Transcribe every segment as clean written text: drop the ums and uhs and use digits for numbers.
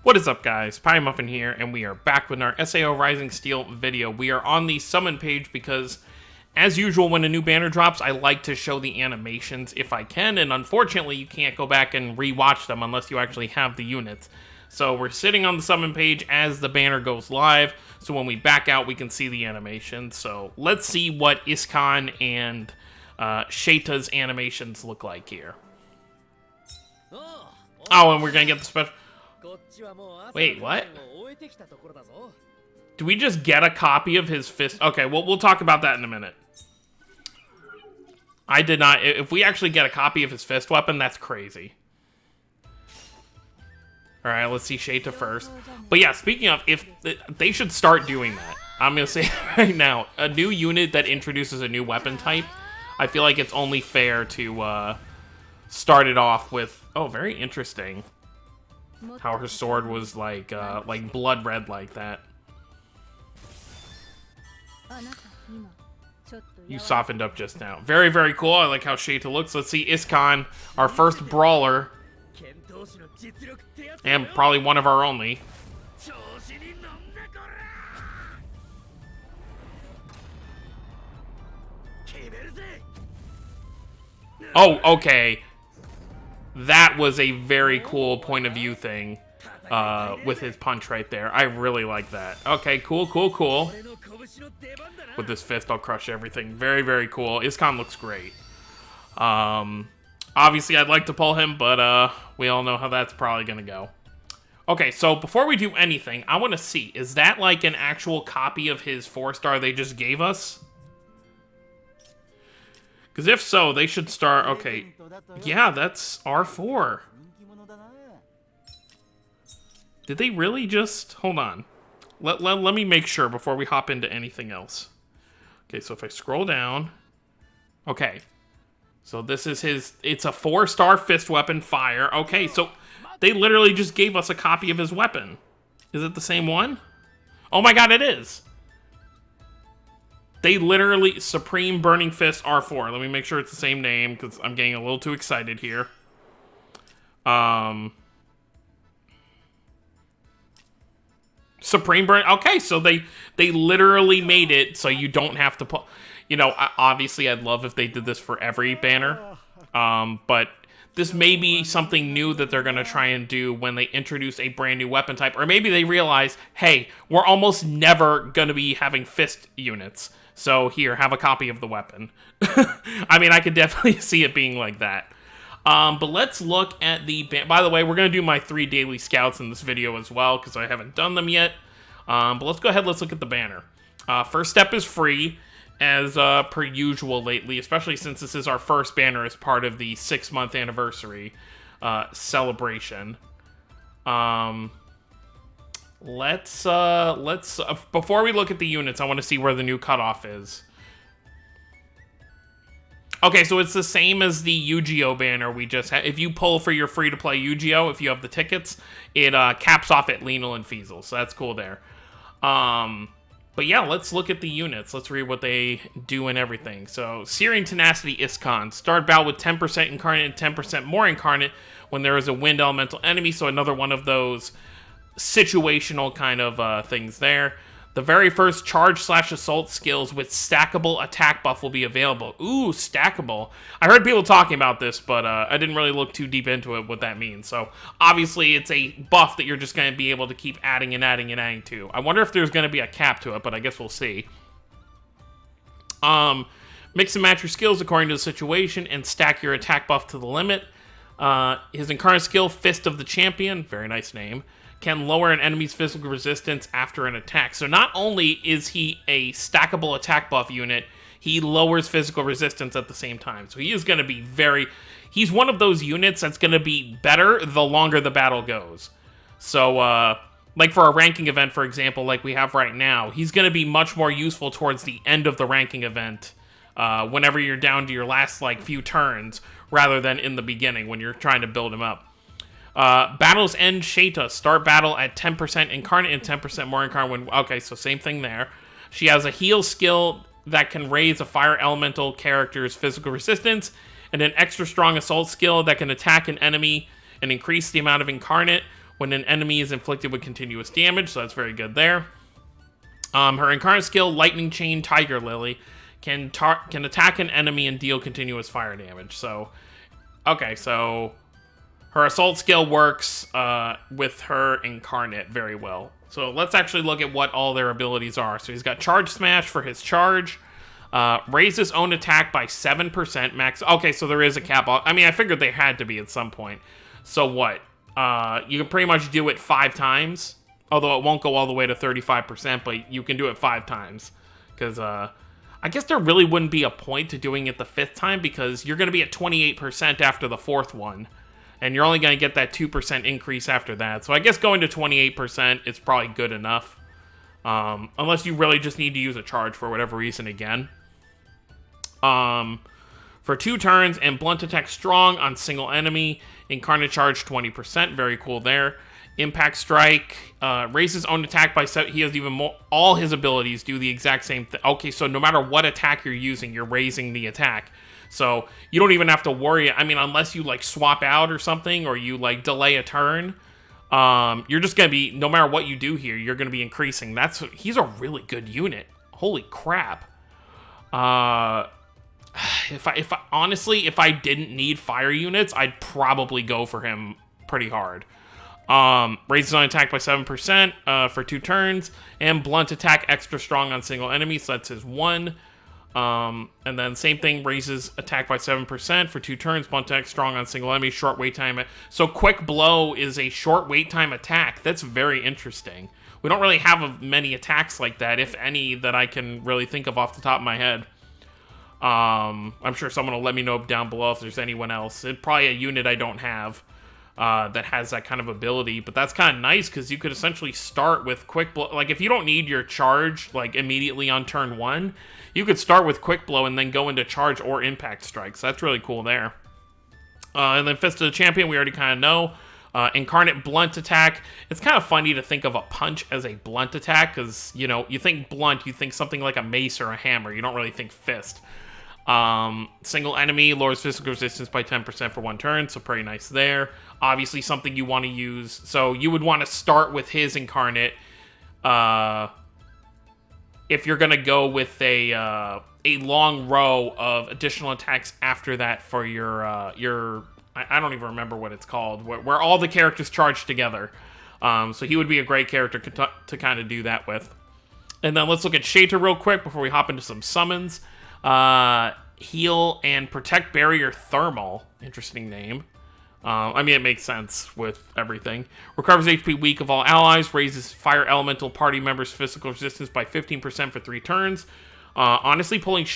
What is up, guys? Pie Muffin here, and we are back with our SAO Rising Steel video. We are on the summon page because, as usual, when a new banner drops, I like to show the animations if I can, and unfortunately, you can't go back and rewatch them unless you actually have the units. So we're sitting on the summon page as the banner goes live, so when we back out, we can see the animation. So let's see what ISKAHN and Shayta's animations look like here. Oh, and we're gonna get the special... Wait, what? Do we just get a copy of his fist? Okay, well, we'll talk about that in a minute. I did not... If we actually get a copy of his fist weapon, that's crazy. Alright, let's see Shayta first. But yeah, speaking of, if they should start doing that. I'm gonna say right now, a new unit that introduces a new weapon type, I feel like it's only fair to start it off with... Oh, very interesting. How her sword was like blood red like that. You softened up just now. Very, very cool. I like how Shayta looks. Let's see ISKAHN, our first brawler. And probably one of our only. Oh, okay. That was a very cool point of view thing with his punch right there. I really like that. Okay, cool, cool, cool. With this fist, I'll crush everything. Very, very cool. ISKAHN looks great. Obviously, I'd like to pull him, but we all know how that's probably going to go. Okay, so before we do anything, I want to see. Is that like an actual copy of his 4-star they just gave us? Because if so, they should start... Okay, yeah, that's R4. Did they really just... Hold on. Let me make sure before we hop into anything else. Okay, so if I scroll down... Okay. So this is his... It's a 4-star fist weapon, fire. Okay, so they literally just gave us a copy of his weapon. Is it the same one? Oh my god, it is! They literally... Supreme Burning Fist R4. Let me make sure it's the same name, because I'm getting a little too excited here. Supreme Burn... Okay, so they literally made it so you don't have to put... You know, obviously I'd love if they did this for every banner. But this may be something new that they're going to try and do when they introduce a brand new weapon type. Or maybe they realize, hey, we're almost never going to be having fist units. So here, have a copy of the weapon. I mean, I could definitely see it being like that. But let's look at the... By the way, we're going to do my 3 daily scouts in this video as well, because I haven't done them yet. But let's go ahead, let's look at the banner. First step is free, as per usual lately, especially since this is our first banner as part of the 6-month anniversary celebration. Let's before we look at the units, I want to see where the new cutoff is. Okay, so it's the same as the Yu-Gi-Oh banner we just had. If you pull for your free-to-play Yu-Gi-Oh, if you have the tickets, it caps off at Lenal and Feasel, so that's cool there. But yeah, let's look at the units. Let's read what they do and everything. So, Searing Tenacity ISKAHN. Start battle with 10% Incarnate and 10% more Incarnate when there is a Wind Elemental enemy, so another one of those situational kind of things there. The very first charge/assault skills with stackable attack buff will be available. Ooh, stackable. I heard people talking about this, but I didn't really look too deep into it, what that means. So, obviously, it's a buff that you're just going to be able to keep adding and adding and adding to. I wonder if there's going to be a cap to it, but I guess we'll see. Mix and match your skills according to the situation and stack your attack buff to the limit. His Incarnate skill, Fist of the Champion, very nice name, can lower an enemy's physical resistance after an attack. So not only is he a stackable attack buff unit, he lowers physical resistance at the same time. So he is going to be very... He's one of those units that's going to be better the longer the battle goes. So, like for a ranking event, for example, like we have right now, he's going to be much more useful towards the end of the ranking event, whenever you're down to your last, like, few turns, rather than in the beginning when you're trying to build him up. Battles End Shayta. Start battle at 10% Incarnate and 10% more Incarnate. Okay, so same thing there. She has a heal skill that can raise a fire elemental character's physical resistance, and an extra strong assault skill that can attack an enemy and increase the amount of Incarnate when an enemy is inflicted with continuous damage, so that's very good there. Her incarnate skill, Lightning Chain Tiger Lily, can attack an enemy and deal continuous fire damage. So, okay, so her assault skill works with her incarnate very well. So let's actually look at what all their abilities are. So he's got Charge Smash for his charge. Raise his own attack by 7% max. Okay, so there is a cap. I mean, I figured they had to be at some point. So what? You can pretty much do it 5 times. Although it won't go all the way to 35%, but you can do it 5 times. Because, I guess there really wouldn't be a point to doing it the 5th time, because you're going to be at 28% after the 4th one. And you're only going to get that 2% increase after that. So I guess going to 28% is probably good enough. Unless you really just need to use a charge for whatever reason again. For 2 turns, and Blunt Attack Strong on single enemy. Incarnate Charge 20%, very cool there. Impact Strike, raise his own attack by 7. He has even more. All his abilities do the exact same thing. Okay, so no matter what attack you're using, you're raising the attack. So you don't even have to worry. I mean, unless you like swap out or something, or you like delay a turn, you're just gonna be, no matter what you do here, you're gonna be increasing. He's a really good unit. Holy crap. Honestly, if I didn't need fire units, I'd probably go for him pretty hard. Raises on attack by 7% for 2 turns, and Blunt Attack extra strong on single enemies, so that's his 1. And then same thing, raises attack by 7% for 2 turns, Blunt Attack strong on single enemies, short wait time. So Quick Blow is a short wait time attack. That's very interesting. We don't really have many attacks like that, if any, that I can really think of off the top of my head. I'm sure someone will let me know down below if there's anyone else. It's probably a unit I don't have. That has that kind of ability, but that's kind of nice because you could essentially start with Quick Blow. Like, if you don't need your charge, like, immediately on turn 1, you could start with Quick Blow and then go into Charge or Impact Strike, so that's really cool there. And then Fist of the Champion, we already kind of know. Incarnate Blunt Attack. It's kind of funny to think of a punch as a blunt attack, because, you know, you think blunt, you think something like a mace or a hammer. You don't really think fist. Single enemy lowers physical resistance by 10% for 1 turn, so pretty nice there. Obviously something you want to use, so you would want to start with his incarnate if you're gonna go with a long row of additional attacks after that for your I don't even remember what it's called, where all the characters charge together. So he would be a great character to kind of do that with. And then let's look at Shater real quick before we hop into some summons. Heal and Protect Barrier Thermal. Interesting name. I mean, it makes sense with everything. Recovers HP weak of all allies. Raises Fire Elemental party members' physical resistance by 15% for 3 turns. Honestly, pulling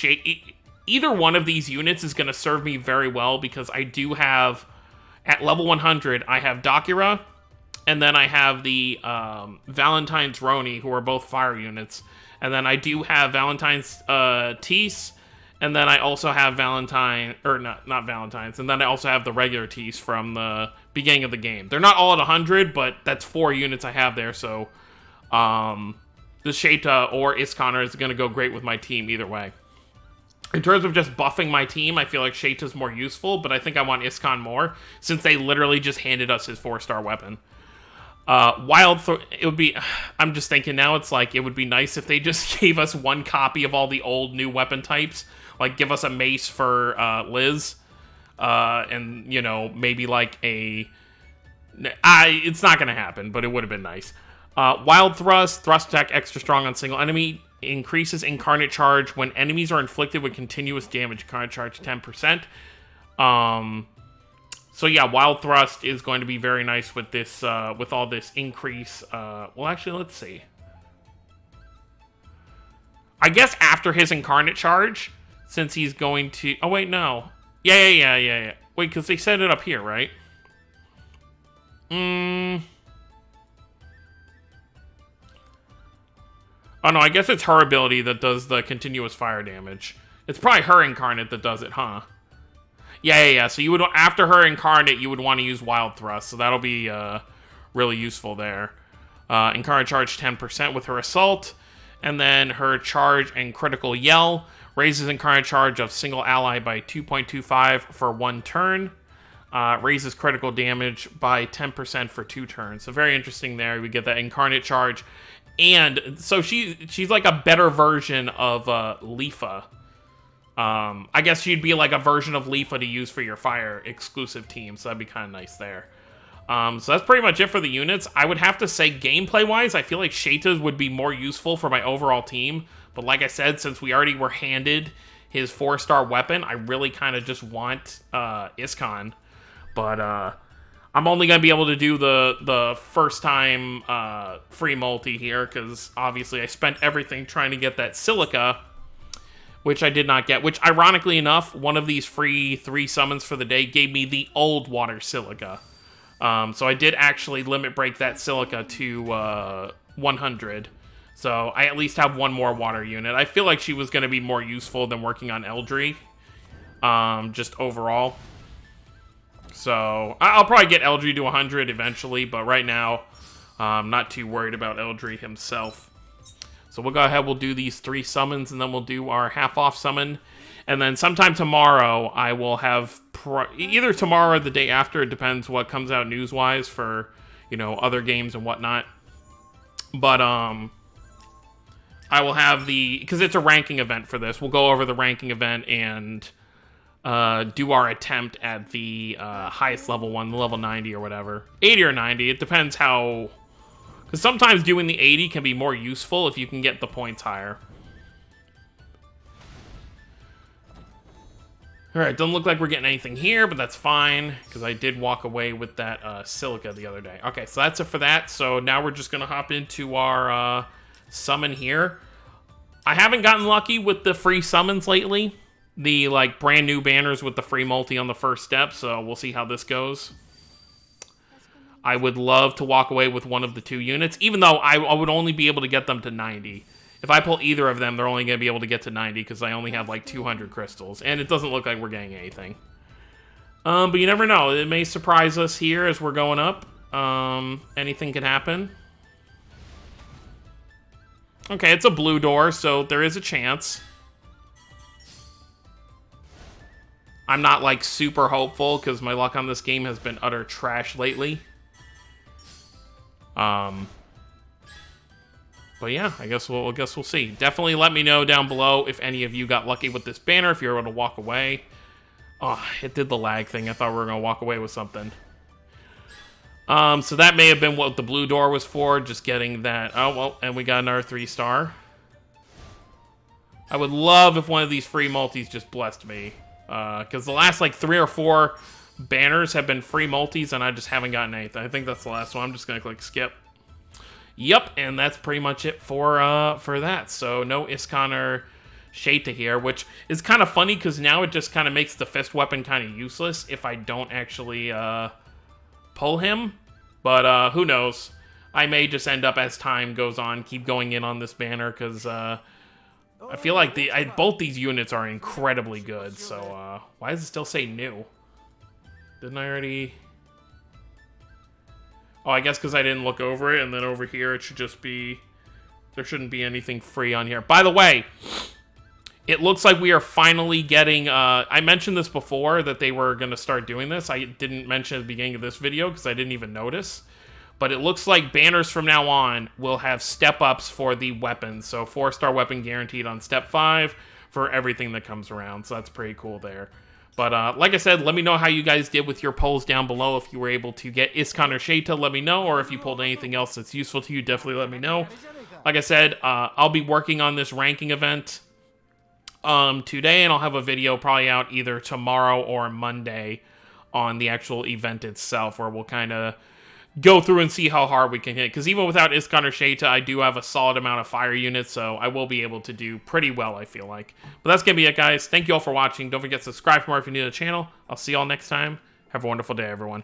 either one of these units is going to serve me very well, because I do have, at level 100, I have Dakira, and then I have the Valentine's Roni, who are both fire units. And then I do have Valentine's Tease, and then I also have Valentine, or not Valentine's, and then I also have the regular Tease from the beginning of the game. They're not all at 100, but that's 4 units I have there, so the Sheta or ISKAHN is going to go great with my team either way. In terms of just buffing my team, I feel like Sheta's more useful, but I think I want ISKAHN more, since they literally just handed us his 4-star weapon. It would be, I'm just thinking now, it's like, it would be nice if they just gave us 1 copy of all the old new weapon types. Like, give us a mace for Liz, and, you know, maybe like it's not gonna happen, but it would have been nice. Wild Thrust attack extra strong on single enemy, increases Incarnate Charge when enemies are inflicted with continuous damage. Incarnate Charge 10%. So yeah, Wild Thrust is going to be very nice with this, with all this increase. Well, actually, let's see. I guess after his Incarnate Charge, since he's going to... Oh, wait, no. Yeah. Wait, because they set it up here, right? Oh, no, I guess it's her ability that does the continuous fire damage. It's probably her Incarnate that does it, huh? Yeah. So you would, after her Incarnate, you would want to use Wild Thrust, so that'll be really useful there. Incarnate Charge 10% with her Assault, and then her Charge and Critical Yell raises Incarnate Charge of single ally by 2.25 for 1 turn. raises critical damage by 10% for 2 turns. So very interesting there. We get that Incarnate Charge. And so she's like a better version of Leafa. I guess she'd be like a version of Leafa to use for your fire exclusive team. So that'd be kind of nice there. So that's pretty much it for the units. I would have to say gameplay-wise, I feel like Shaita's would be more useful for my overall team. But like I said, since we already were handed his 4-star weapon, I really kind of just want ISKAHN. But I'm only going to be able to do the first time free multi here, because obviously I spent everything trying to get that Silica, which I did not get. Which, ironically enough, one of these free 3 summons for the day gave me the old water Silica. So I did actually limit break that Silica to 100. So I at least have 1 more water unit. I feel like she was going to be more useful than working on Eldry, just overall. So I'll probably get Eldry to 100 eventually, but right now I'm not too worried about Eldry himself. So we'll go ahead, we'll do these 3 summons, and then we'll do our half-off summon. And then sometime tomorrow, I will have, either tomorrow or the day after, it depends what comes out news-wise for, you know, other games and whatnot. But, I will have because it's a ranking event for this, we'll go over the ranking event and do our attempt at the highest level one, the level 90 or whatever. 80 or 90, it depends how, because sometimes doing the 80 can be more useful if you can get the points higher. Alright, doesn't look like we're getting anything here, but that's fine, because I did walk away with that Silica the other day. Okay, so that's it for that. So now we're just going to hop into our summon here. I haven't gotten lucky with the free summons lately. The, like, brand new banners with the free multi on the first step, so we'll see how this goes. I would love to walk away with one of the 2 units, even though I would only be able to get them to 90. If I pull either of them, they're only going to be able to get to 90 because I only have like 200 crystals. And it doesn't look like we're getting anything. But you never know. It may surprise us here as we're going up. Anything could happen. Okay, it's a blue door, so there is a chance. I'm not like super hopeful because my luck on this game has been utter trash lately. But yeah, I guess we'll see. Definitely let me know down below if any of you got lucky with this banner, if you're able to walk away. Oh, it did the lag thing. I thought we were going to walk away with something. So that may have been what the blue door was for, just getting that. Oh, well, and we got another 3-star. I would love if one of these free multis just blessed me. Because the last, like, 3 or 4 banners have been free multis, and I just haven't gotten anything. I think that's the last one. I'm just going to click skip. Yep, and that's pretty much it for that. So no ISKAHN or Shaita here, which is kind of funny because now it just kind of makes the fist weapon kind of useless if I don't actually pull him. But who knows? I may just end up, as time goes on, keep going in on this banner because I feel like both these units are incredibly good. So why does it still say new? Didn't I already... Oh, I guess because I didn't look over it, and then over here it should just be... There shouldn't be anything free on here. By the way, it looks like we are finally getting... I mentioned this before, that they were going to start doing this. I didn't mention at the beginning of this video, because I didn't even notice. But it looks like banners from now on will have step-ups for the weapons. So 4-star weapon guaranteed on step 5 for everything that comes around. So that's pretty cool there. But like I said, let me know how you guys did with your polls down below. If you were able to get ISKAHN or Shaita, let me know. Or if you pulled anything else that's useful to you, definitely let me know. Like I said, I'll be working on this ranking event today. And I'll have a video probably out either tomorrow or Monday on the actual event itself. Where we'll kind of go through and see how hard we can hit. Because even without ISKAHN or Shaita, I do have a solid amount of fire units, so I will be able to do pretty well, I feel like. But that's going to be it, guys. Thank you all for watching. Don't forget to subscribe for more if you're new to the channel. I'll see you all next time. Have a wonderful day, everyone.